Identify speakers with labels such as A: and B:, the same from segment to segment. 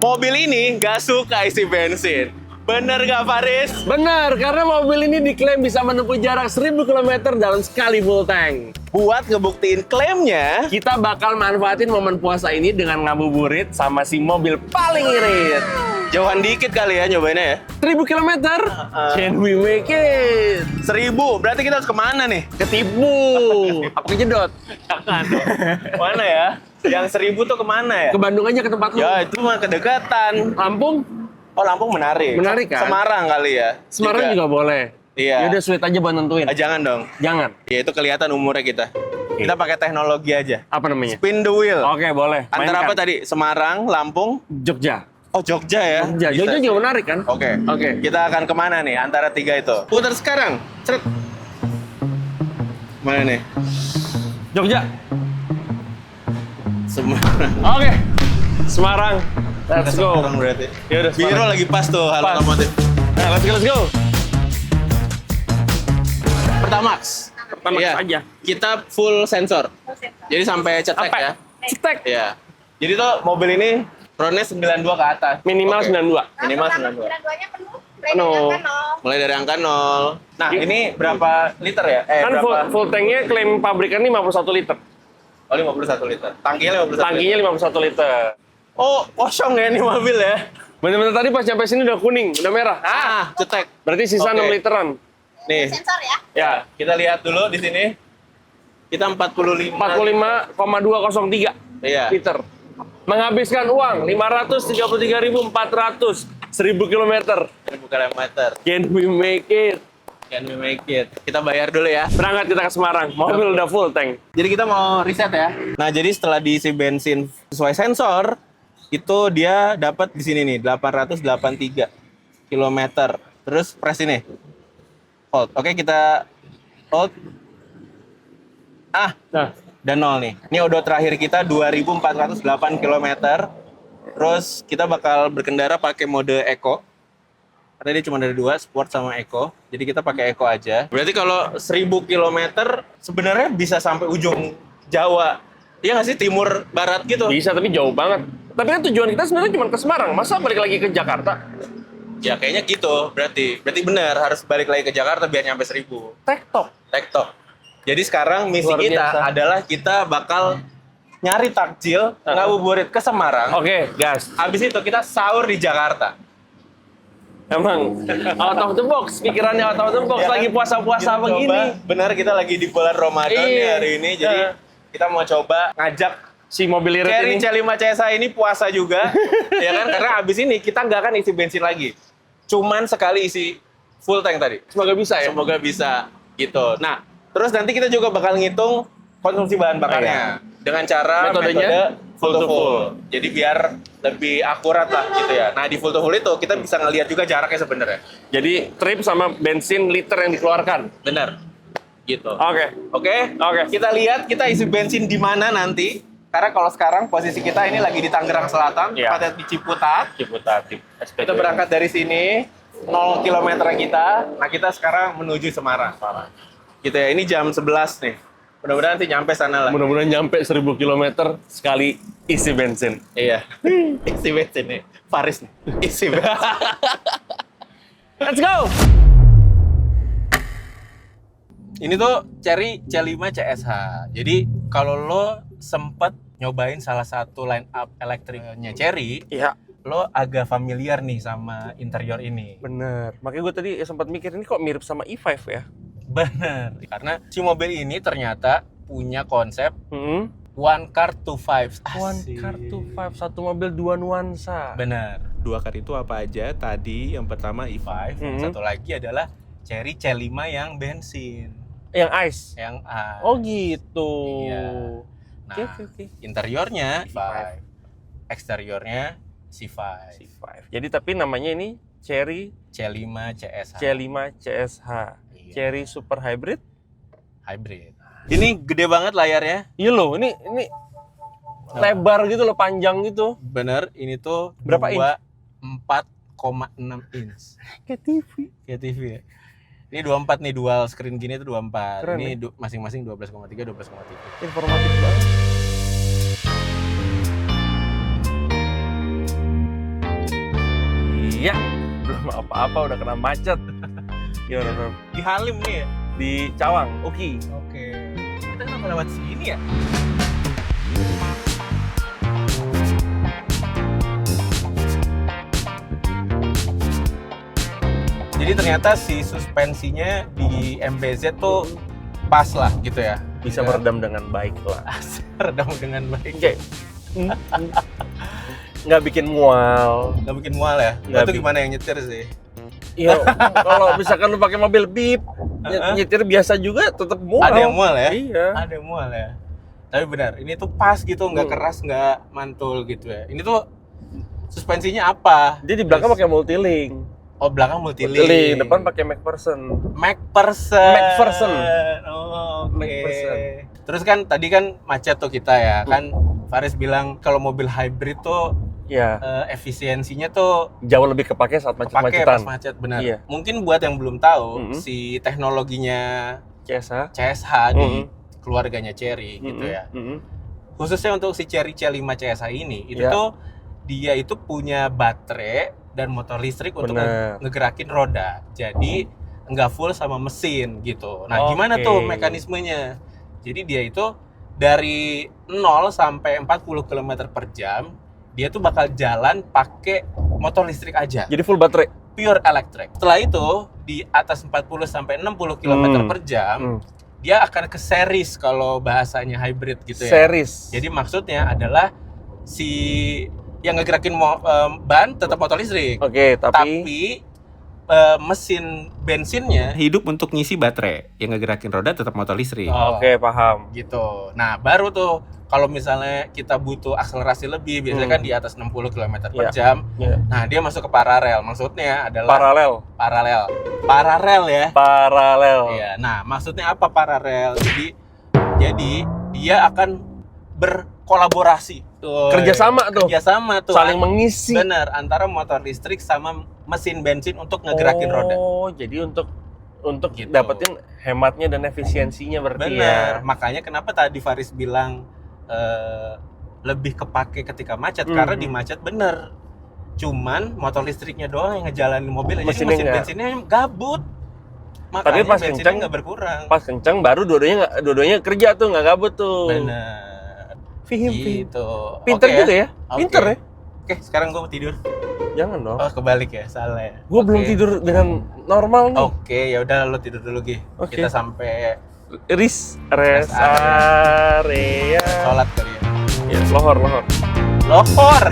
A: mobil ini nggak suka isi bensin. Bener nggak, Faris?
B: Benar, karena mobil ini diklaim bisa menempuh jarak 1000 km dalam sekali full tank.
A: Buat ngebuktiin klaimnya,
B: Kita bakal manfaatin momen puasa ini dengan ngabuburit sama si mobil paling irit.
A: jauhan dikit kali ya nyobainnya ya.
B: 1000 km? Can we make it?
A: 1000, berarti kita harus kemana nih?
B: Ketipu. Apa kejedot?
A: Jangan dong. Mana ya? Yang 1000 tuh kemana ya?
B: Ke Bandung aja ke tempat lu.
A: Ya itu mah kedekatan.
B: Lampung?
A: Oh, Lampung menarik.
B: Menarik kan?
A: Semarang kali ya.
B: Semarang juga boleh.
A: Iya.
B: Yaudah sweet aja buat nentuin.
A: Jangan dong.
B: Jangan.
A: Ya itu kelihatan umurnya kita. Kita pakai teknologi aja.
B: Apa namanya?
A: Spin the wheel.
B: Oke, boleh.
A: Antara
B: Mainkan.
A: apa tadi? Semarang, Lampung.
B: Jogja.
A: Oh, Jogja ya.
B: Jogja.
A: Bisa
B: Jogja
A: sih.
B: juga menarik kan?
A: Oke.
B: Oke.
A: Kita akan kemana nih? Antara 3 itu. Putar sekarang. Ceret. Mana nih?
B: Jogja.
A: Semarang.
B: Oke. Semarang. Let's go.
A: Semarang berarti.
B: Yaudah,
A: Biro
B: Semarang.
A: lagi pas tuh hal
B: Pas.
A: otomotif.
B: Nah, let's go, let's go.
A: Pertamax.
B: Pertamax
A: Iya.
B: aja.
A: Kita full sensor. Jadi sampai cetek
B: Sampai
A: ya.
B: cetek.
A: Iya. Jadi tuh mobil ini ronnya 92 ke atas.
B: Minimal
A: Oke.
B: 92.
A: Minimal 92.
C: 92-nya penuh.
B: Penuh.
A: Mulai dari angka 0. Nah, ini berapa liter ya?
B: Kan
A: Berapa?
B: full tanknya klaim pabrikan 51 liter.
A: Oh, 51 liter. Tangkinya 51
B: Tangkinya
A: liter.
B: 51 liter.
A: Oh, kosong ya ini mobil ya.
B: Bener-bener tadi pas nyampe sini udah kuning, udah merah.
A: Cetek.
B: Berarti sisa
A: Oke.
B: 6 literan.
A: Nih,
C: Sensor ya.
B: Ya,
A: kita lihat dulu di sini. Kita 45.
B: 45,203
A: Iya.
B: liter. Menghabiskan uang 533.400 1000 km.
A: 1000 kilometer.
B: Can we make it?
A: Can we make it? Kita bayar dulu ya.
B: Berangkat kita ke Semarang. Mobil udah full tank.
A: Jadi kita mau riset ya. Nah, jadi setelah diisi bensin sesuai sensor, itu dia dapat di sini nih 883 km. Terus press ini. Hold. Oke, kita hold.
B: Nah,
A: Dan 0 nih. Ini odo terakhir kita 2408 km. Terus kita bakal berkendara pakai mode Eco. Karena dia cuma ada 2, Sport sama Eco. Jadi kita pakai Eco aja. Berarti kalau 1000 km sebenarnya bisa sampai ujung Jawa. Iya nggak sih? Timur, barat gitu.
B: bisa tapi jauh banget. Tapi kan tujuan kita sebenarnya cuma ke Semarang. Masa balik lagi ke Jakarta?
A: Ya kayaknya gitu. Berarti benar harus balik lagi ke Jakarta biar nyampe 1000.
B: Tektok.
A: Tektok. Jadi sekarang misi
B: Luar
A: kita
B: biasa.
A: adalah kita bakal nyari takjil ngabuburit ke Semarang.
B: Oke, gas.
A: Habis itu kita sahur di Jakarta.
B: Emang out of the box, pikirannya out of the box.
A: Ya kan?
B: Lagi puasa-puasa
A: Kita
B: begini.
A: coba, benar kita lagi di bulan Ramadan nih
B: Iya.
A: hari ini. Jadi kita mau coba ngajak
B: Si mobil irit
A: Cherry
B: ini.
A: C5 CSA ini puasa juga. Ya kan? Karena abis ini kita nggak akan isi bensin lagi. Cuman sekali isi full tank tadi.
B: Semoga bisa ya.
A: Semoga bisa gitu. Nah, terus nanti kita juga bakal ngitung konsumsi bahan bakarnya dengan cara
B: Metodenya
A: metode full to full. Jadi biar lebih akurat lah gitu ya. Nah, di full to full itu kita bisa ngelihat juga jaraknya sebenarnya.
B: Jadi trip sama bensin liter yang dikeluarkan.
A: Benar. Gitu.
B: Oke.
A: Oke?
B: Oke.
A: Kita lihat kita isi bensin di mana nanti. Karena kalau sekarang posisi kita ini lagi di Tangerang Selatan,
B: Iya.
A: tepatnya di Ciputat.
B: Ciputat.
A: Kita berangkat dari sini 0 km kita. Nah, kita sekarang menuju Semarang. Gitu ya. Ini jam 11 nih. Mudah-mudahan nanti nyampe sana lah.
B: Mudah-mudahan nyampe 1000 km sekali isi bensin.
A: Iya. Isi bensin nih. Faris nih. Isi bensin.
B: Let's go!
A: Ini tuh Cherry C5 CSH. Jadi kalau lo sempet nyobain salah satu line up elektriknya Cherry,
B: Iya,
A: lo agak familiar nih sama interior ini.
B: bener. Makanya gue tadi sempat mikir ini kok mirip sama E5 ya?
A: Bener. Karena si mobil ini ternyata punya konsep
B: Hmm.
A: one car two vibes.
B: One car to five, satu mobil dua nuansa.
A: Bener. 2 car itu apa aja? Tadi yang pertama E5, yang satu lagi adalah Cherry C5 yang bensin.
B: Yang ice.
A: Yang A.
B: Oh gitu.
A: Iya. Nah,
B: Oke.
A: interiornya E5,
B: E5.
A: eksteriornya C5.
B: C5. Jadi tapi namanya ini Cherry
A: C5 CSH.
B: C5 CSH.
A: Iya.
B: Cherry Super Hybrid.
A: Hybrid. Ini gede banget layarnya.
B: Iya loh, ini lebar gitu loh, panjang gitu.
A: Bener, ini tuh
B: Berapa inch?
A: 4,6 inch.
B: Kayak TV.
A: Kayak TV ya. Ini 24 nih, dual screen gini tuh 24.
B: Keren,
A: Ini
B: ya?
A: masing-masing 12,3, 12,3.
B: Informatif banget. Iya, belum apa-apa udah kena macet. Gimana, Feb?
A: Di Halim nih ya?
B: Di Cawang, Oke.
A: Oke. Kita kenapa lewat sini ya? Jadi ternyata si suspensinya di MBZ tuh pas lah gitu ya.
B: Bisa meredam dengan baik lah.
A: Redam dengan baik.
B: Kayak nggak bikin mual.
A: Nggak bikin mual ya?
B: Nggak
A: Itu gimana yang nyetir sih?
B: Iya, kalau misalkan lu pakai mobil beep, nyetir biasa juga tetap mual.
A: Ada yang mual ya?
B: Iya.
A: Ada yang mual ya. Tapi benar, ini tuh pas gitu, nggak keras, nggak mantul gitu ya. Ini tuh suspensinya apa?
B: Dia di belakang pakai multilink.
A: Oh, belakang multilink.
B: Depan pakai MacPherson.
A: MacPherson. Oh, oke.
B: MacPherson.
A: Terus kan tadi kan macet tuh kita ya. Kan Faris bilang kalau mobil hybrid tuh
B: Ya,
A: efisiensinya tuh
B: jauh lebih kepake saat
A: pakai
B: macet-macetan.
A: pas macet, benar.
B: Iya.
A: Mungkin buat yang belum tahu,
B: Mm-mm.
A: si teknologinya
B: CSH.
A: CSH di keluarganya Chery gitu ya. Khususnya untuk si Chery C5 CSH ini, itu
B: Ya.
A: tuh dia itu punya baterai dan motor listrik untuk
B: Bener.
A: ngegerakin roda. Jadi nggak full sama mesin gitu. Nah, gimana
B: Oke.
A: tuh mekanismenya? Jadi dia itu dari 0 sampai 40 km per jam, dia tuh bakal jalan pakai motor listrik aja.
B: Jadi full baterai.
A: Pure electric. Setelah itu, di atas 40 sampai 60 km per jam, dia akan ke series kalau bahasanya hybrid gitu ya.
B: Series.
A: Jadi maksudnya adalah si yang ngegerakin ban tetap motor listrik.
B: Oke, tapi
A: Tapi mesin bensinnya hidup untuk ngisi baterai. Yang ngegerakin roda tetap motor listrik.
B: Oke, paham.
A: Gitu. Nah, baru tuh kalau misalnya kita butuh akselerasi lebih, biasanya kan di atas 60 km per
B: Iya.
A: jam.
B: Iya.
A: Nah, dia masuk ke paralel. Maksudnya adalah
B: Paralel.
A: paralel ya.
B: Paralel.
A: Iya. Nah, maksudnya apa paralel? Jadi dia akan berkolaborasi.
B: Kerjasama tuh.
A: Kerjasama tuh.
B: Saling mengisi.
A: Bener, antara motor listrik sama mesin bensin untuk ngegerakin roda.
B: Oh, jadi untuk
A: Gitu.
B: dapetin hematnya dan efisiensinya berarti
A: Bener.
B: ya.
A: Makanya kenapa tadi Faris bilang lebih kepake ketika macet, karena di macet bener. Cuman motor listriknya doang yang ngejalanin mobil, jadi
B: Mesinnya
A: mesin
B: nggak.
A: bensinnya gabut. Makanya
B: Tapi pas
A: bensinnya
B: kencang-
A: nggak berkurang.
B: Pas kencang baru dua-duanya kerja tuh, nggak gabut tuh.
A: Bener.
B: Fihim.
A: Gitu.
B: Pinter
A: Oke
B: juga ya.
A: Oke.
B: Pinter ya.
A: Oke, sekarang gue mau tidur.
B: Jangan dong.
A: Oh, kebalik ya, salah ya.
B: Gue belum
A: Oke.
B: tidur dengan normal nih.
A: Oke, ya udah lo tidur dulu, Gi.
B: Oke.
A: Kita sampai
B: Rest
A: Rest
B: area.
A: sholat kali ya.
B: Ya, lohor.
A: Lohor.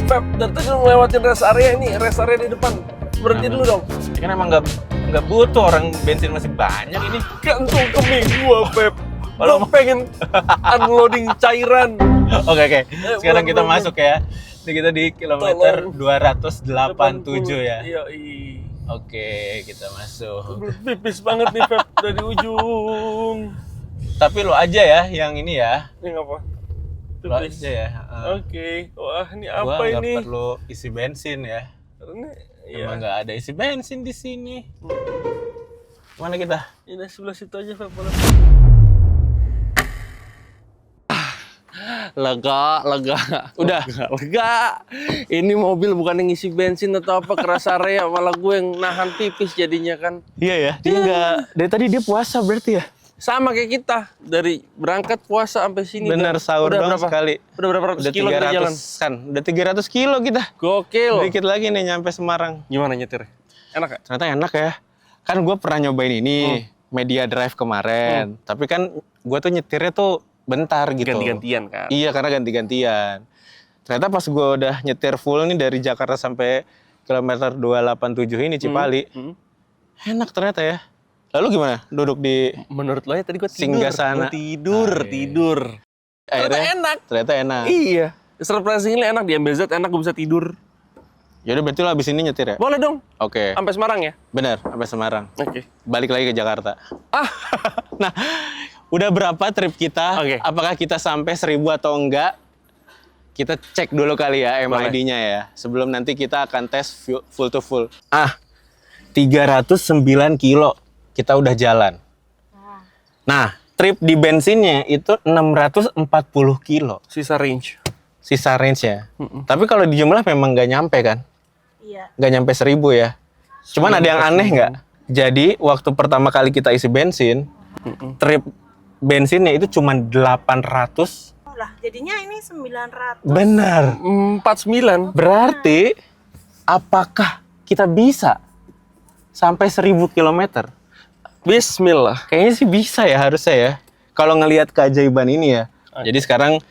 B: Feb, dari tadi lu ngelewatin rest area ini, rest area di depan. Berhenti dulu dong.
A: Ya kan emang nggak butuh, orang bensin masih banyak ini.
B: Gantung kemih gua, Feb. Gua pengen unloading cairan.
A: Oke. Sekarang kita
B: belum.
A: masuk ya. Ini kita di kilometer
B: Tolong.
A: 287 ya.
B: Iya,
A: Oke, kita masuk.
B: pipis banget nih, Feb, dari ujung.
A: Tapi lo aja ya yang ini ya.
B: Ini apa?
A: Lo aja ya.
B: Oke. Wah, ini
A: Gua
B: apa
A: nggak
B: ini?
A: perlu isi bensin ya.
B: Ini
A: Emang
B: ya.
A: nggak ada isi bensin di sini. Mana kita?
B: Ini sebelah situ aja, Feb. Lega.
A: Udah.
B: Lega. Ini mobil bukan yang ngisi bensin atau apa, keras area, malah gue yang nahan pipis jadinya kan.
A: Iya ya. Dia nggak. Dari tadi dia puasa berarti ya.
B: Sama kayak kita, dari berangkat puasa sampai sini.
A: Bener, sahur
B: udah
A: dong
B: berapa?
A: sekali.
B: Udah berapa ratus
A: Udah
B: kilo kita jalan?
A: 300 kan. Udah 300 kilo kita.
B: Gokil.
A: Dikit lagi nih nyampe Semarang.
B: Gimana nyetir? Enak gak?
A: Ternyata enak ya. Kan gue pernah nyobain ini Media Drive kemarin. Tapi kan gue tuh nyetirnya tuh bentar gitu.
B: Ganti-gantian kan?
A: Iya, karena ganti-gantian. Ternyata pas gue udah nyetir full nih dari Jakarta sampai kilometer 287 ini Cipali, enak ternyata ya. Lalu gimana? Duduk di
B: Menurut lo ya tadi gue tidur.
A: Singgasana.
B: Tidur.
A: akhirnya ternyata enak.
B: Iya. Surprisingly enak di MBZ, enak gue bisa tidur.
A: Yaudah berarti lo abis ini nyetir ya?
B: Boleh dong.
A: Oke.
B: Sampai Semarang ya?
A: Bener, sampai Semarang.
B: Oke.
A: Balik lagi ke Jakarta. Nah, udah berapa trip kita?
B: Oke.
A: Apakah kita sampai 1000 atau enggak? Kita cek dulu kali ya MID-nya ya. Sebelum nanti kita akan tes full to full. 309 kilo kita udah jalan. Nah, trip di bensinnya itu 640 kilo.
B: Sisa range.
A: Sisa range ya. Tapi kalau di jumlah memang nggak nyampe kan?
C: Iya.
A: Nggak nyampe 1000 ya. Cuman ada yang aneh nggak? Jadi waktu pertama kali kita isi bensin, trip bensinnya itu cuma 800.
C: Lah, jadinya ini 900.
A: Benar.
B: 49.
A: Berarti apakah kita bisa sampai 1000 km?
B: Bismillah.
A: Kayaknya sih bisa ya harusnya ya. Kalau ngelihat keajaiban ini ya. Jadi sekarang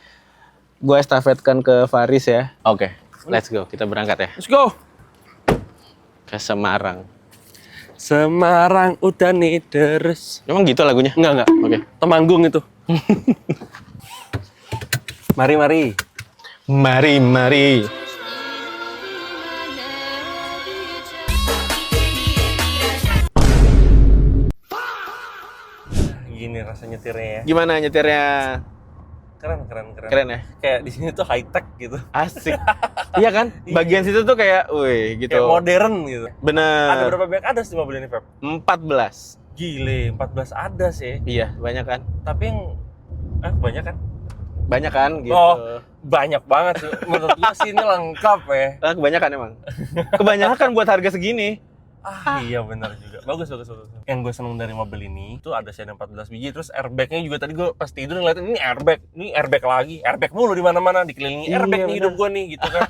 A: gue estafetkan ke Faris ya. Oke, let's go. Kita berangkat ya.
B: Let's go.
A: Ke Semarang.
B: Semarang udah nih deres.
A: Emang gitu lagunya?
B: Enggak.
A: Oke.
B: Temanggung itu. Mari.
A: Mari.
B: Gini rasa nyetirnya ya.
A: Gimana nyetirnya?
B: Keren.
A: Keren ya?
B: Kayak di sini tuh high tech gitu.
A: Asik. Iya kan? Bagian situ tuh kayak, wih gitu.
B: Kayak modern gitu. Ada
A: Bener.
B: berapa banyak ADAS di mobil ini, Feb?
A: 14.
B: Gile, 14 ADAS ya.
A: Iya, banyak kan?
B: Tapi yang banyak kan?
A: Banyak kan gitu.
B: Oh, banyak banget sih. Menurut gua sih ini lengkap ya.
A: Kebanyakan emang. Kebanyakan buat harga segini.
B: Iya benar juga. Bagus. Yang gue seneng dari mobil ini tuh ada ada 14 biji, terus airbagnya juga tadi gue pas tidur ngeliatin ini airbag lagi, airbag mulu di mana-mana, dikelilingi
A: Iya,
B: airbag nih
A: bener.
B: hidup gue nih gitu kan.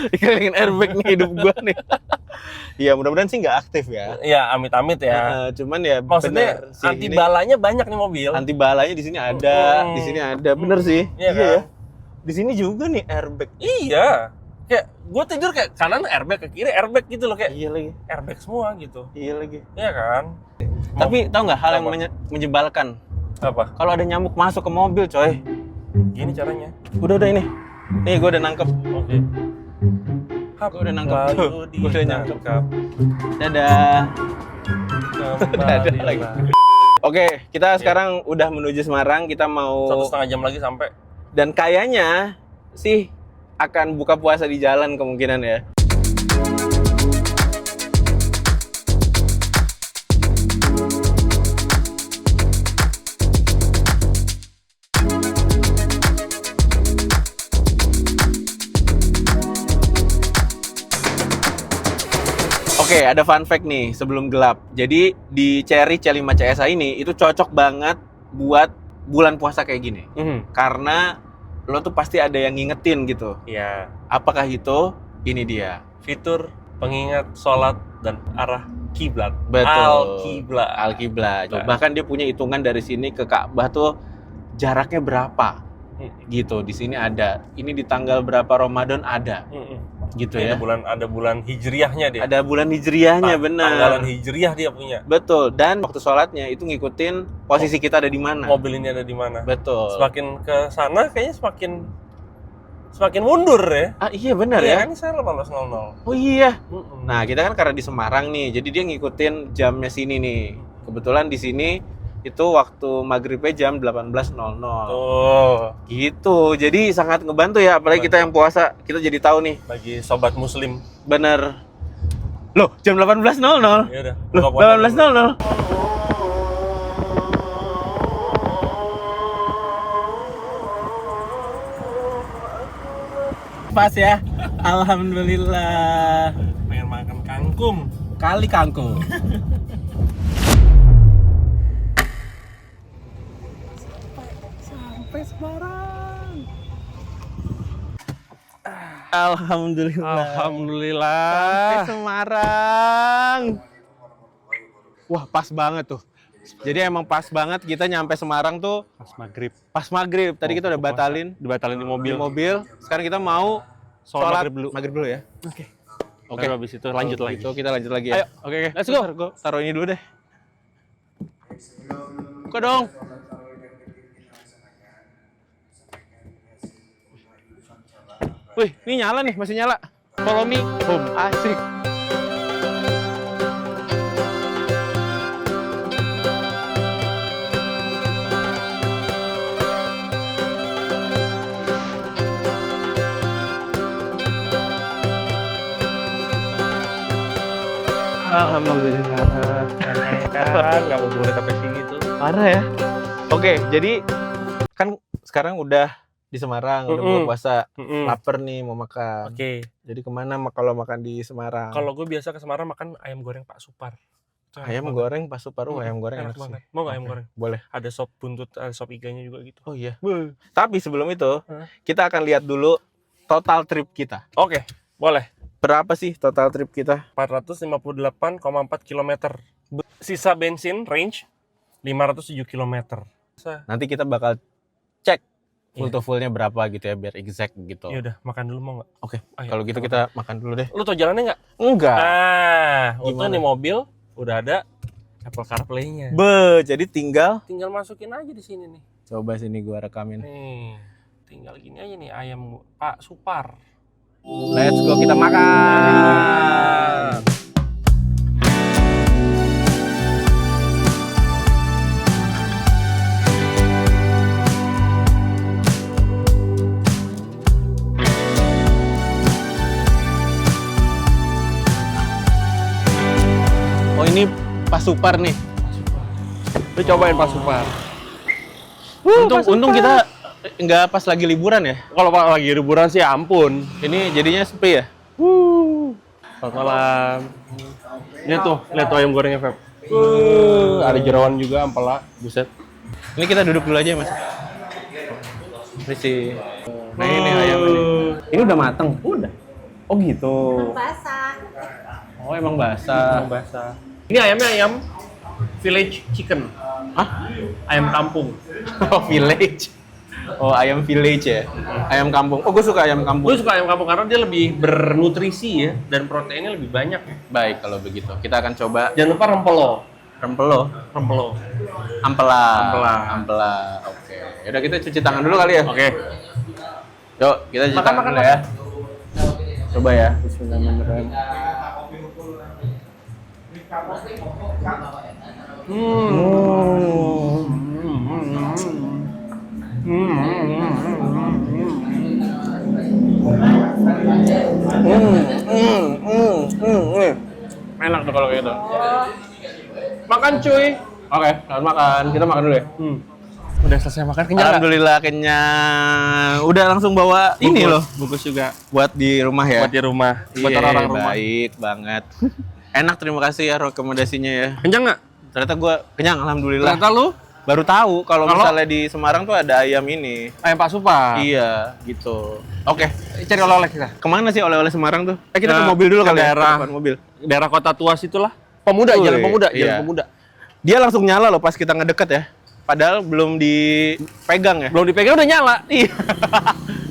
A: Dikelilingin airbag nih hidup gua nih. Iya, mudah-mudahan sih nggak aktif ya.
B: Ya amit-amit ya.
A: Cuman ya
B: Maksudnya
A: bener sih,
B: anti
A: ini
B: balanya banyak nih mobil.
A: anti balanya di sini ada, di sini ada. Bener sih.
B: Iya kan?
A: ya. Di sini juga nih airbag.
B: Iya. Kayak gue tidur kayak kanan airbag, ke kiri airbag gitu loh, kayak
A: Iya lagi.
B: airbag semua gitu.
A: Iya lagi.
B: Iya kan?
A: Tapi tahu nggak hal yang
B: Apa?
A: menjebalkan?
B: Apa?
A: Kalau ada nyamuk masuk ke mobil, coy.
B: Gini caranya.
A: Udah ini. Nih gue udah nangkep.
B: Oke.
A: Gue udah nangkep.
B: Lalu
A: Gue udah nangkep.
B: ditangkap.
A: Dadah.
B: Kembali
A: lagi.
B: lagi.
A: Oke, kita sekarang udah menuju Semarang. Kita mau
B: 1,5 jam lagi sampai.
A: dan kayaknya sih akan buka puasa di jalan kemungkinan ya. Oke, ada fun fact nih sebelum gelap. Jadi di Chery C5 CSA ini itu cocok banget buat bulan puasa kayak gini. Karena lo tuh pasti ada yang ngingetin gitu.
B: Iya.
A: Apakah itu? Ini dia.
B: Fitur pengingat sholat dan arah kiblat.
A: Betul.
B: Al-kiblat.
A: Al-Qiblat.
B: Nah.
A: Bahkan dia punya hitungan dari sini ke Ka'bah tuh jaraknya berapa. Gitu. Di sini ada. Ini di tanggal berapa Ramadan ada. Gitu ya.
B: Ada bulan hijriahnya dia.
A: Ada bulan hijriahnya, benar.
B: Tanggalan hijriah dia punya.
A: Betul. Dan waktu sholatnya itu ngikutin posisi kita ada di mana.
B: Mobil ini ada di mana.
A: Betul.
B: Semakin ke sana kayaknya semakin mundur ya.
A: Iya benar
B: Iya,
A: ya.
B: kan saya 18.00.
A: Oh iya. Nah, kita kan karena di Semarang nih, jadi dia ngikutin jamnya sini nih. Kebetulan di sini itu waktu maghribnya jam 18.00.
B: Tuh,
A: Gitu. Jadi sangat ngebantu ya, apalagi kita yang puasa, kita jadi tahu nih.
B: bagi sobat muslim.
A: Bener. Loh, jam 18.00.
B: Ya udah.
A: Loh,
B: buka puasa dulu.
A: 18.00. Pas ya. Alhamdulillah.
B: Pengen makan kangkung.
A: Kali kangkung.
C: Sampai Semarang.
A: Alhamdulillah.
B: Alhamdulillah.
A: Sampai Semarang. Wah, pas banget tuh. Jadi emang pas banget kita nyampe Semarang tuh
B: Pas maghrib.
A: pas maghrib. Tadi kita udah batalin
B: Dibatalin di mobil.
A: di mobil. Sekarang kita mau
B: Sholat
A: sholat
B: maghrib dulu.
A: ya.
B: Oke. Baru habis itu lanjut
A: Kalau
B: lagi.
A: gitu kita lanjut lagi ya.
B: Ayo, oke. Let's go.
A: Bentar, gua taruh ini dulu deh. Buka dong. Wih, ini nyala nih, masih nyala. Follow me home. Asik. Alhamdulillah.
B: Kan nggak mau boleh sampai sini tuh.
A: Parah ya. Oke, jadi kan sekarang udah di Semarang, udah mau puasa, lapar nih mau makan.
B: Oke.
A: Jadi kemana kalau makan di Semarang?
B: Kalau gue biasa ke Semarang makan ayam goreng Pak Supar. Itu enak
A: ayam
B: banget.
A: goreng Pak Supar, ayam goreng
B: Enak
A: enak sih.
B: banget. Mau nggak ayam
A: Oke,
B: goreng?
A: boleh.
B: Ada sop buntut, ada sop iganya juga gitu.
A: Oh iya. Tapi sebelum itu,
B: Hah?
A: kita akan lihat dulu total trip kita.
B: Oke, boleh.
A: Berapa sih total trip kita?
B: 458,4 km. Sisa bensin range 507 km.
A: Nanti kita bakal cek full
B: Iya.
A: to fullnya berapa gitu ya, biar exact gitu.
B: Ya udah, makan dulu mau nggak?
A: Oke,
B: Ayo,
A: kalau gitu kita makan dulu deh.
B: Lu tau jalannya nggak?
A: Enggak.
B: Nah, untuk
A: Gimana?
B: nih mobil udah ada Apple CarPlay-nya.
A: Jadi tinggal
B: Tinggal masukin aja di sini nih.
A: coba sini gua rekamin.
B: Nih, tinggal gini aja nih ayam Pak Supar.
A: Let's go kita makan. Oh ini Pak Supar nih.
B: Lu cobain Pak Supar.
A: Untung kita nggak pas lagi liburan ya.
B: Kalau Pak lagi liburan sih ampun.
A: Ini jadinya sepi ya.
B: Selamat malam. Ini tuh, lihat tuh ayam gorengnya, Feb. Ada jeroan juga, ampela. Buset.
A: Ini kita duduk dulu aja mas. Ini sih. Nah ini ayam ini. Ini udah mateng.
B: Udah. Oh gitu.
C: Basah.
A: Oh emang basah.
B: Basah. Ini ayamnya ayam village chicken.
A: Hah?
B: Ayam kampung.
A: Oh village. Oh ayam village ya. Ayam kampung. Oh gue suka ayam kampung.
B: Gue suka ayam kampung karena dia lebih bernutrisi ya dan proteinnya lebih banyak.
A: Baik kalau begitu. Kita akan coba
B: Jangan lupa rempelo.
A: rempelo.
B: Rempelo.
A: Ampela.
B: Ampela.
A: Ampela. Oke. Yaudah kita cuci tangan dulu kali ya.
B: Oke.
A: Yuk kita cuci tangan dulu ya. Coba ya. Bismillahirrahmanirrahim. Enak tuh kalau kayak gitu.
B: Makan cuy.
A: Oke, selamat makan. Kita makan dulu ya.
B: Udah selesai makan kenyang nggak?
A: Alhamdulillah kenyang. Udah langsung bawa ini loh
B: Bungkus juga.
A: buat di rumah ya.
B: Buat di rumah. Buat
A: Iya,
B: orang-orang rumah.
A: baik banget. Enak, terima kasih ya rekomendasinya ya.
B: Kenyang nggak?
A: Ternyata gue kenyang, alhamdulillah.
B: Ternyata lu
A: Baru tahu kalau
B: Kalau-
A: misalnya di Semarang tuh ada ayam ini.
B: ayam Pak Supar.
A: Iya, gitu. Oke,
B: Cari oleh-oleh kita.
A: kemana sih oleh-oleh Semarang tuh? Kita ke
B: Ke-
A: mobil dulu
B: ke
A: kali ya,
B: daerah.
A: ke depan mobil.
B: Daerah Kota Tua situlah. Pemuda,
A: Wih,
B: Jalan Pemuda, Jalan
A: iya.
B: Pemuda.
A: Dia langsung nyala loh pas kita ngedeket ya. Padahal belum dipegang ya.
B: Belum dipegang udah nyala.
A: Iya.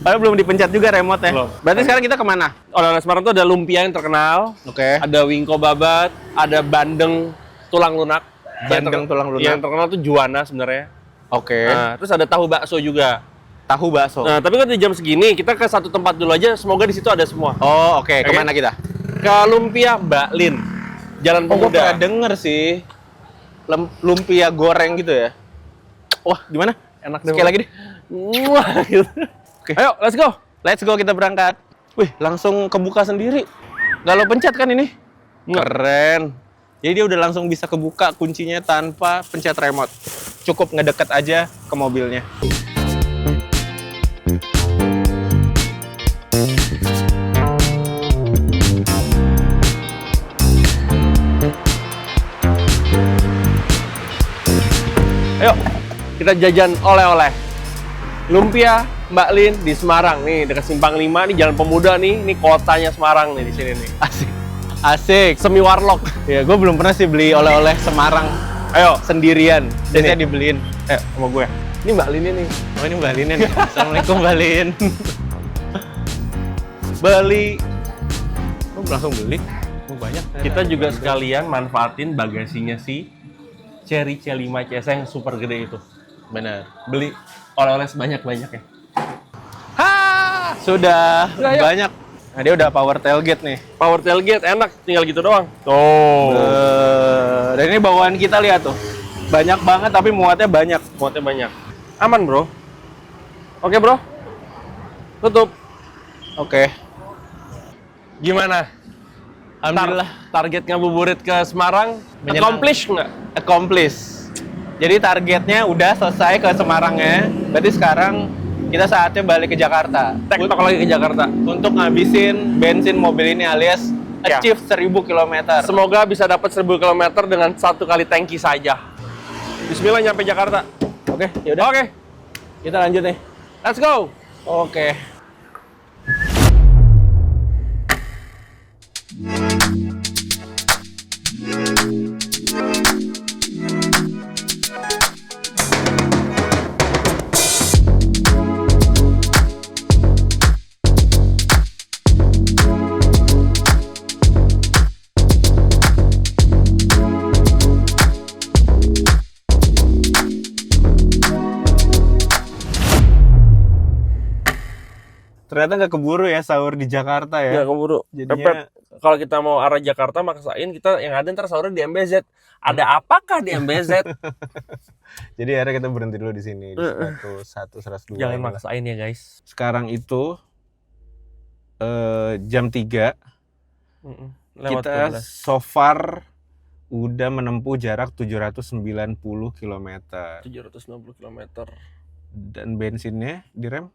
A: Padahal belum dipencet juga remote-nya.
B: Belum.
A: Berarti sekarang kita kemana?
B: Oleh-oleh Semarang tuh ada lumpia yang terkenal,
A: Oke.
B: ada wingko babat, ada bandeng tulang lunak.
A: Bandeng tulang lunak.
B: Yang terkenal tuh Juwana sebenarnya.
A: Oke.
B: Nah, terus ada tahu bakso juga.
A: Tahu bakso.
B: Nah, tapi kan di jam segini kita ke satu tempat dulu aja, semoga di situ ada semua.
A: Oh, oke. Kemana kita?
B: Ke Lumpia Mbak Lin. Jalan
A: Oh, gue
B: Pemuda.
A: pernah denger sih. Lumpia goreng gitu ya. Wah, gimana?
B: Enak deh.
A: Sekali lagi deh.
B: Wah, gitu.
A: Oke.
B: Ayo, let's go.
A: Let's go, kita berangkat. Wih, langsung kebuka sendiri. Gak lo pencet kan ini? Keren. Jadi dia udah langsung bisa kebuka kuncinya tanpa pencet remote. Cukup ngedeket aja ke mobilnya.
B: Ayo, kita jajan oleh-oleh. Lumpia Mbak Lin di Semarang nih, dekat Simpang 5 nih, Jalan Pemuda nih, ini kotanya Semarang nih di sini nih.
A: Asik. Asik.
B: Semi warlock.
A: Ya, gue belum pernah sih beli oleh-oleh Semarang.
B: Ayo.
A: sendirian.
B: Sini.
A: Saya dibeliin.
B: Sama gue. Ini Mbak Lin ini.
A: Oh ini Mbak Lin nih. Assalamualaikum Mbak Lin. Beli. Oh langsung beli. Oh, banyak.
B: Kita juga sekalian manfaatin bagasinya si Chery C5 CS yang super gede itu.
A: Benar.
B: Beli oleh-oleh sebanyak-banyaknya.
A: Sudah
B: Udah, ayo.
A: banyak. Nah, dia udah power tailgate nih.
B: Power tailgate enak, tinggal gitu doang. Tuh.
A: Dan ini bawaan kita lihat tuh. Banyak banget tapi muatnya banyak.
B: Muatnya banyak. Aman, Bro. Oke, Bro. Tutup.
A: Oke.
B: Gimana?
A: Alhamdulillah.
B: Target ngabuburit ke Semarang accomplish nggak?
A: Accomplish. Jadi targetnya udah selesai ke Semarangnya. Berarti sekarang kita saatnya balik ke Jakarta.
B: Tektok lagi ke Jakarta.
A: Untuk ngabisin bensin mobil ini alias
B: Ya.
A: achieve 1000 km.
B: Semoga bisa dapat 1000 km dengan 1 kali tangki saja. Bismillah nyampe Jakarta.
A: Oke, yaudah.
B: Oke,
A: Kita lanjut nih.
B: let's go.
A: Oke. Ternyata nggak keburu ya sahur di Jakarta
B: Ya,
A: ya.
B: keburu.
A: Jadinya-
B: Kalau kita mau arah Jakarta, maksain kita yang ada ntar sahurnya di MBZ. Ada apakah di MBZ?
A: Jadi akhirnya kita berhenti dulu di sini di 102.
B: Jangan maksain ya, guys.
A: Sekarang itu jam 3.
B: Lewat
A: Kita
B: 12.
A: so far udah menempuh jarak 790 km.
B: 790 km.
A: Dan bensinnya direm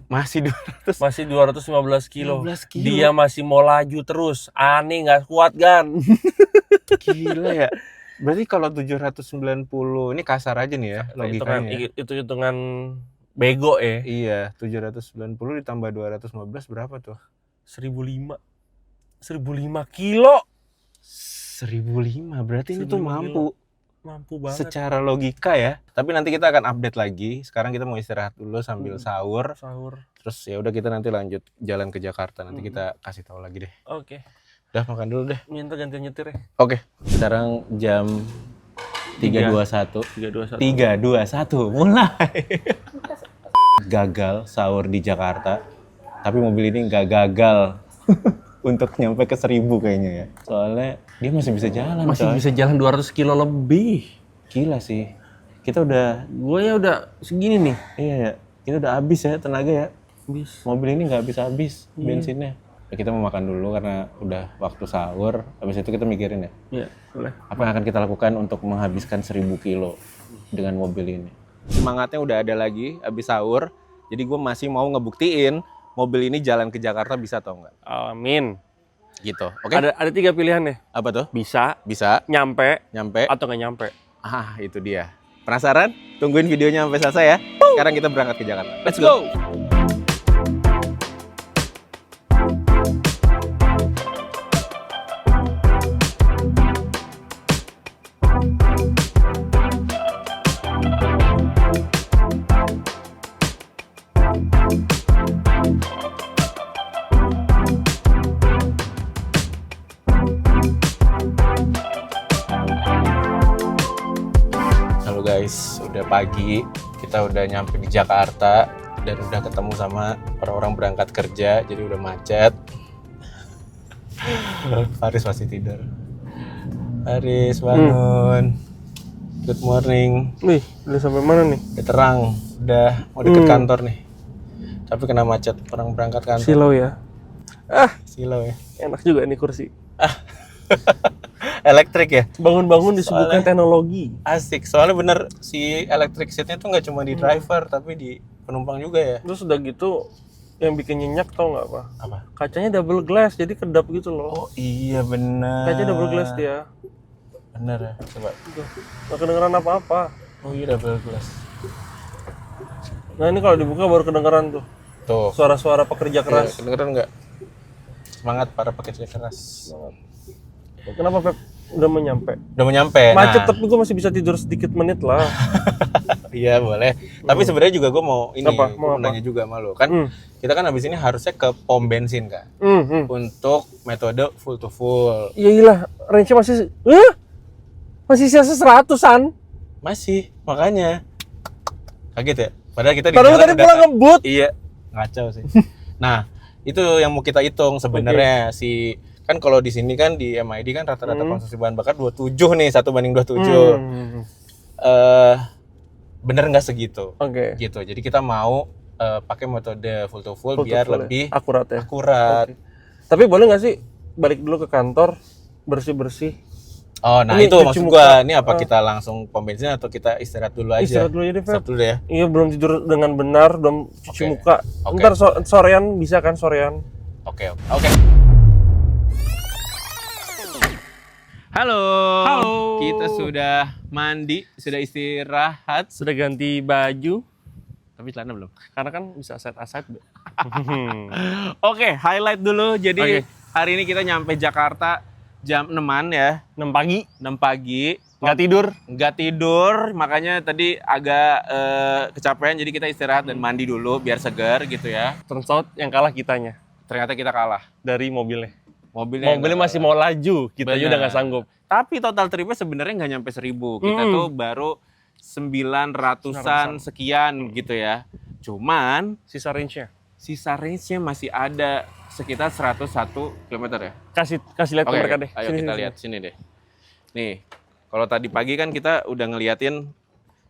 A: masih 200.
B: Masih 215 kilo.
A: 15 kilo.
B: Dia masih mau laju terus. Aneh, nggak kuat, Gan.
A: Gila ya. Berarti kalau 790 ini kasar aja nih ya logikanya.
B: Itu hitungan bego ya.
A: Iya, 790 ditambah 215 berapa tuh?
B: 1005. 1005 kilo.
A: 1005. Berarti ini tuh
B: 1005
A: mampu
B: Mampu banget.
A: secara logika ya. Tapi nanti kita akan update lagi. Sekarang kita mau istirahat dulu sambil sahur.
B: Sahur.
A: Terus ya udah kita nanti lanjut jalan ke Jakarta. Nanti kita kasih tahu lagi deh.
B: Oke.
A: Udah makan dulu deh.
B: Minta gantian nyetir ya.
A: Oke. Sekarang jam 3.21.
B: 321.
A: 3.21 mulai. Gagal sahur di Jakarta. Tapi mobil ini nggak gagal untuk nyampe ke 1000 kayaknya ya. Soalnya dia masih bisa jalan.
B: Masih
A: coy.
B: bisa jalan 200 kilo lebih.
A: Gila sih. Kita udah,
B: Gue ya udah segini nih.
A: iya ya. Kita udah habis ya tenaga ya.
B: Habis.
A: Mobil ini nggak habis-habis bensinnya. Ya, kita mau makan dulu karena udah waktu sahur. Habis itu kita mikirin ya.
B: Iya, boleh.
A: Apa yang akan kita lakukan untuk menghabiskan 1000 kilo dengan mobil ini. Semangatnya udah ada lagi habis sahur. Jadi gue masih mau ngebuktiin mobil ini jalan ke Jakarta bisa atau enggak.
B: Amin.
A: Gitu. Oke.
B: Ada 3 pilihan nih.
A: Apa tuh?
B: Bisa,
A: Bisa,
B: nyampe,
A: nyampe.
B: atau nggak nyampe.
A: Ah, itu dia. Penasaran? Tungguin videonya sampai selesai ya. Sekarang kita berangkat ke Jakarta. Let's go. Halo guys, udah pagi, kita udah nyampe di Jakarta dan udah ketemu sama orang-orang berangkat kerja, jadi udah macet. Faris masih tidur. Faris bangun. Good morning.
B: Nih, udah sampai mana nih?
A: Udah terang, udah mau deket kantor nih. Tapi kena macet, orang berangkat kantor.
B: Silau ya.
A: Silau ya.
B: Enak juga nih kursi.
A: Elektrik ya?
B: Bangun-bangun disuguhkan
A: Soalnya-
B: teknologi.
A: Asik, soalnya bener si electric seatnya tuh nggak cuma di driver tapi di penumpang juga ya.
B: Terus udah gitu, yang bikin nyenyak tau nggak apa?
A: Apa?
B: Kacanya double glass, jadi kedap gitu loh.
A: Oh iya bener.
B: Kaca double glass dia.
A: Bener ya, coba.
B: Nggak kedengeran apa-apa.
A: Oh iya double glass.
B: Nah ini kalau dibuka baru kedengeran tuh.
A: Tuh.
B: Suara-suara pekerja keras.
A: Kedengeran nggak? Semangat para pekerja keras.
B: Kenapa Pep? Udah mau nyampe.
A: Udah mau nyampe.
B: Macet
A: Nah,
B: tapi gue masih bisa tidur sedikit menit lah.
A: iya boleh. Tapi sebenarnya juga gue mau ini,
B: Apa?
A: gue
B: Mau
A: mau
B: apa?
A: nanya juga sama lo. Kan kita kan abis ini harusnya ke pom bensin kan, untuk metode full to full.
B: Iya gila, range-nya masih sisa 100-an.
A: Masih, makanya kaget ya. Padahal kita di
B: Padahal
A: jalan
B: tadi
A: udah
B: pulang ngebut.
A: Iya, ngacau sih. Nah, itu yang mau kita hitung sebenarnya si kan kalau di sini kan di MID kan rata-rata konsumsi bahan bakar 27 nih, 1:27. Bener nggak segitu?
B: Oke.
A: Gitu. Jadi kita mau pakai metode full to full biar lebih
B: akurat ya.
A: akurat.
B: Oke. Tapi boleh nggak sih balik dulu ke kantor bersih-bersih?
A: Oh, nah
B: Ini
A: itu
B: cuci
A: maksud
B: muka.
A: gua. Ini apa kita langsung pom bensin atau kita istirahat dulu aja?
B: Istirahat dulu aja deh, Feb.
A: Istirahat dulu ya.
B: Iya, belum tidur dengan benar, belum cuci
A: Oke.
B: muka.
A: Oke.
B: Ntar sorean bisa kan sorean?
A: Oke. Halo.
B: Halo.
A: Kita sudah mandi, sudah istirahat.
B: Sudah ganti baju,
A: Tapi celana belum.
B: karena kan bisa aside.
A: Oke, highlight dulu. Jadi
B: Oke.
A: hari ini kita nyampe Jakarta jam 6-an ya.
B: 6 pagi,
A: 6 pagi.
B: nggak tidur.
A: Nggak tidur, makanya tadi agak kecapean. Jadi kita istirahat dan mandi dulu biar segar gitu ya.
B: Turns out yang kalah kitanya
A: Ternyata kita kalah.
B: dari mobilnya.
A: Mobilnya
B: Masih mau laju, kita aja
A: Benar.
B: udah nggak sanggup.
A: Tapi total tripnya sebenarnya nggak nyampe 1000. Kita tuh baru 900-an sekian gitu ya. Cuman
B: Sisa range-nya.
A: sisa range-nya masih ada sekitar 101 km ya.
B: Kasih lihat
A: Oke,
B: ke mereka deh.
A: ayo
B: Sini,
A: kita
B: sini,
A: lihat sini deh. Nih, kalau tadi pagi kan kita udah ngeliatin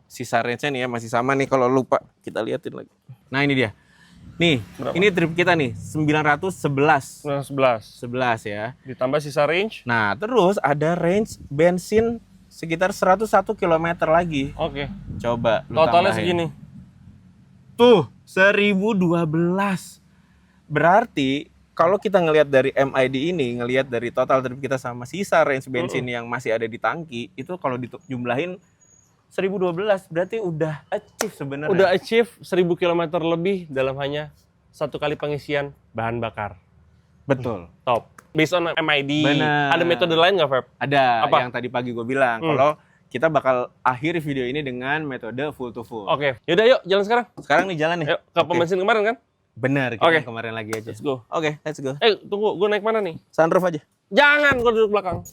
A: sisa range-nya nih ya, masih sama nih, kalau lupa kita liatin lagi. Nah, ini dia. Nih,
B: Berapa?
A: ini trip kita nih 911.
B: 11.
A: 11 ya.
B: Ditambah sisa range.
A: Nah, terus ada range bensin sekitar 101 km lagi.
B: Oke.
A: Coba lu
B: Totalnya
A: tambahin.
B: segini.
A: Tuh, 1012. Berarti kalau kita ngelihat dari MID ini, ngelihat dari total trip kita sama sisa range bensin yang masih ada di tangki, itu kalau dijumlahin 1012, berarti udah achieve sebenarnya.
B: Udah achieve 1000 km lebih dalam hanya satu kali pengisian bahan bakar.
A: Betul.
B: Top. Based on MID.
A: Benar.
B: Ada metode lain nggak, Feb?
A: Ada
B: Apa?
A: yang tadi pagi gue bilang, kalau kita bakal akhiri video ini dengan metode full to full.
B: Oke. Yaudah yuk, jalan sekarang.
A: Sekarang nih jalan nih.
B: Yuk, ke pom bensin kemarin kan?
A: Benar, kita
B: Oke.
A: yang kemarin lagi aja.
B: Let's go.
A: Oke, let's go.
B: Tunggu, gue naik mana nih?
A: Sunroof aja.
B: Jangan, gue duduk belakang.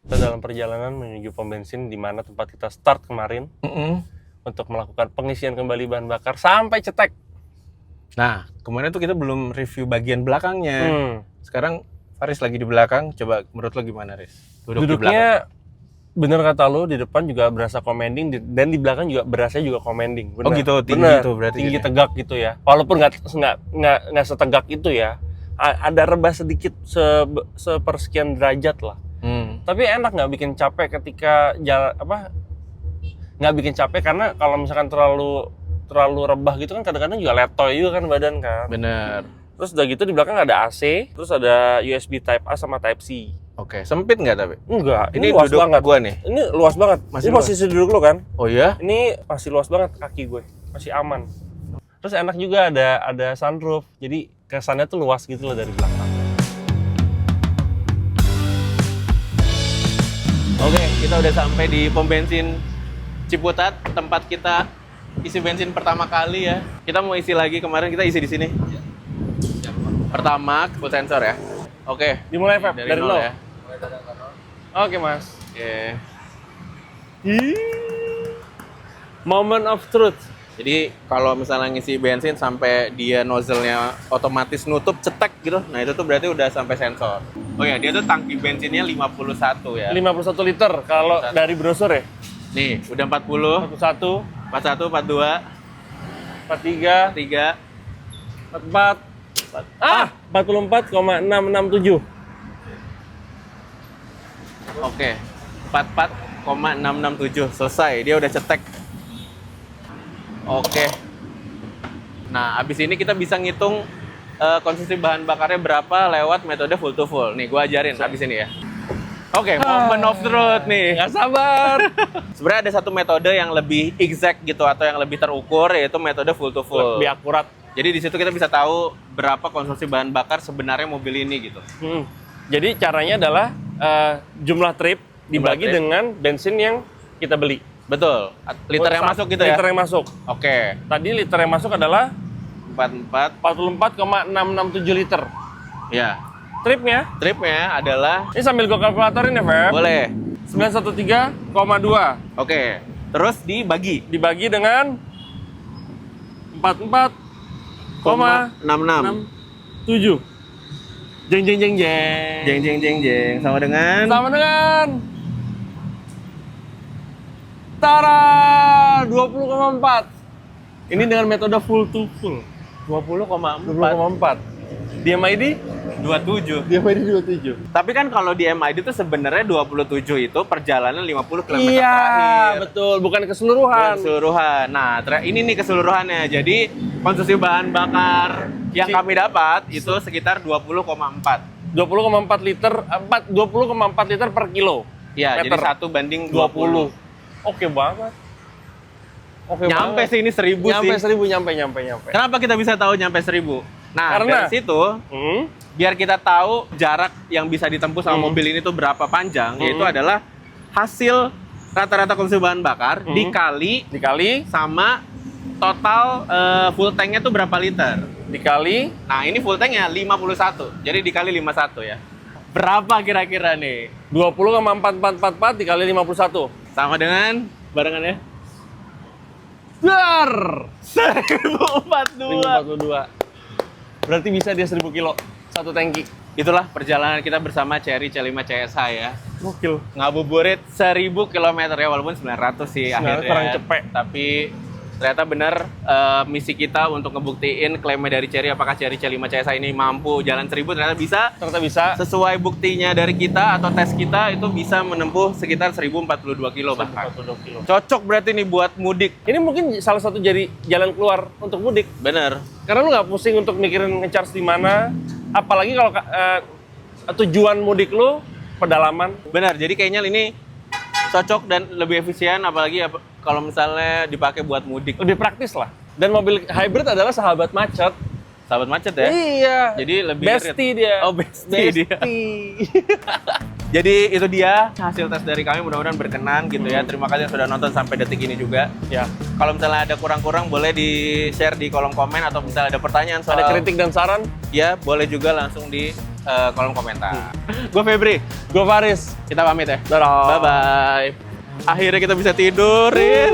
B: Kita dalam perjalanan menuju pom bensin di mana tempat kita start kemarin untuk melakukan pengisian kembali bahan bakar sampai cetek.
A: Nah, kemarin tuh kita belum review bagian belakangnya. Sekarang Faris lagi di belakang. Coba menurut lo gimana, Riz? Duduk di belakang.
B: Duduknya bener kata lo, di depan juga berasa commanding dan di belakang juga berasa juga commanding. Bener.
A: Oh gitu, tinggi
B: Bener.
A: tuh berarti
B: tinggi
A: gitu ya?
B: tegak gitu ya. Walaupun nggak setegak itu ya, ada rebah sedikit sepersekian derajat lah. Tapi enak, nggak bikin capek ketika nggak bikin capek karena kalau misalkan terlalu rebah gitu kan kadang-kadang juga letoy juga kan badan kan.
A: Bener.
B: Terus udah gitu di belakang ada AC, terus ada USB Type A sama Type C.
A: Oke, sempit nggak tapi?
B: Enggak,
A: Ini
B: luas
A: duduk
B: banget.
A: gua nih.
B: Ini luas banget.
A: Masih
B: Ini
A: luas?
B: posisi duduk lo kan?
A: Oh iya?
B: Ini masih luas banget kaki gue, masih aman. Terus enak juga ada sunroof, jadi kesannya tuh luas gitu loh dari belakang.
A: Oke, kita udah sampai di pom bensin Ciputat, tempat kita isi bensin pertama kali ya. Kita mau isi lagi, kemarin kita isi di sini. Pertama, full sensor ya. Oke.
B: Dimulai Feb, dari
A: nol
B: lo.
A: ya.
B: Oke mas.
A: Oke.
B: Moment of truth.
A: Jadi kalau misalnya ngisi bensin sampai dia nozzle-nya otomatis nutup cetek gitu, nah itu tuh berarti udah sampai sensor. Oh ya, dia tuh tangki bensinnya 51 ya.
B: 51 liter kalau dari brosur ya.
A: Nih, udah 40,
B: 41,
A: 41, 42,
B: 43,
A: 3.
B: 44. 44,667.
A: Oke. 44,667 selesai. Dia udah cetek. Oke. Nah, abis ini kita bisa ngitung konsumsi bahan bakarnya berapa lewat metode full to full. Nih, gua ajarin abis ini ya. Oke, moment of truth nih.
B: Nggak sabar.
A: Sebenarnya ada satu metode yang lebih exact gitu atau yang lebih terukur, yaitu metode full to full.
B: Lebih akurat.
A: Jadi di situ kita bisa tahu berapa konsumsi bahan bakar sebenarnya mobil ini gitu.
B: Jadi caranya adalah jumlah trip dibagi
A: trip.
B: dengan bensin yang kita beli.
A: Betul. Liter yang masuk gitu ya?
B: Liter yang masuk.
A: Oke.
B: Tadi liter yang masuk adalah
A: 44.
B: 44,667 liter.
A: Ya.
B: Tripnya,
A: Tripnya adalah
B: ini sambil gue kalkulatorin ya, Feb.
A: boleh.
B: 913,2
A: Oke. Terus dibagi.
B: dibagi dengan 44,67.
A: 66.
B: Jeng jeng jeng jeng.
A: Jeng jeng jeng jeng. Sama dengan
B: Sama dengan Tara 20,4. Ini dengan metode full to full.
A: 20,4.
B: 20,4. Di MID
A: 27.
B: Di MID 27.
A: Tapi kan kalau di MID itu sebenarnya 27 itu perjalanan 50 km
B: Iya,
A: terakhir.
B: betul, bukan keseluruhan.
A: Keseluruhan. Nah, ini nih keseluruhannya. Jadi konsumsi bahan bakar yang kami dapat itu sekitar 20,4.
B: 20,4 liter, 20,4 liter per kilo.
A: Ya,
B: Meter.
A: jadi 1:20.
B: Oke banget. Oke
A: Nyampe
B: banget.
A: sih ini 1000
B: Nyampe
A: sih.
B: 1000, nyampe.
A: Kenapa kita bisa tahu nyampe 1000? Nah,
B: Karena-
A: dari situ biar kita tahu jarak yang bisa ditempuh sama mobil ini tuh berapa panjang, yaitu adalah hasil rata-rata konsumsi bahan bakar dikali sama total full tanknya tuh berapa liter.
B: Dikali
A: Nah, ini full tanknya 51, jadi dikali 51 ya. Berapa kira-kira nih?
B: 20,4444 dikali 51.
A: Sama dengan barengannya
B: Dar!
A: 1042.
B: 1042. Berarti bisa dia 1000 kilo satu tangki.
A: Itulah perjalanan kita bersama Chery C5 CSH ya.
B: Gokil.
A: Ngabuburit 1000 km ya, walaupun 900 sih
B: 900
A: akhirnya.
B: kurang cepet.
A: Tapi ternyata benar misi kita untuk ngebuktiin klaimnya dari Chery apakah Chery C5 CSH ini mampu jalan 1000, ternyata bisa.
B: Ternyata bisa.
A: Sesuai buktinya dari kita atau tes kita itu bisa menempuh sekitar 1042 kilo bahkan.
B: 42 kilo.
A: Cocok berarti nih buat mudik.
B: Ini mungkin salah satu jadi jalan keluar untuk mudik.
A: Bener.
B: Karena lu nggak pusing untuk mikirin ngecharge di mana. Apalagi kalau tujuan mudik lu pedalaman.
A: Bener, jadi kayaknya ini cocok dan lebih efisien apalagi kalau misalnya dipakai buat mudik.
B: Lebih praktis lah. Dan mobil hybrid adalah sahabat macet.
A: Sahabat macet ya.
B: Iya.
A: Jadi lebih
B: bestie dia.
A: Oh, bestie dia. Jadi itu dia hasil tes dari kami, mudah-mudahan berkenan gitu ya. Terima kasih yang sudah nonton sampai detik ini juga.
B: Ya.
A: Kalau misalnya ada kurang-kurang boleh di-share di kolom komen atau misalnya ada pertanyaan soal
B: Ada kritik dan saran?
A: ya boleh juga langsung di kolom komentar. Gue Febri,
B: Gue Faris.
A: kita pamit ya.
B: Dadah.
A: Bye bye. Akhirnya kita bisa tidur, Riz.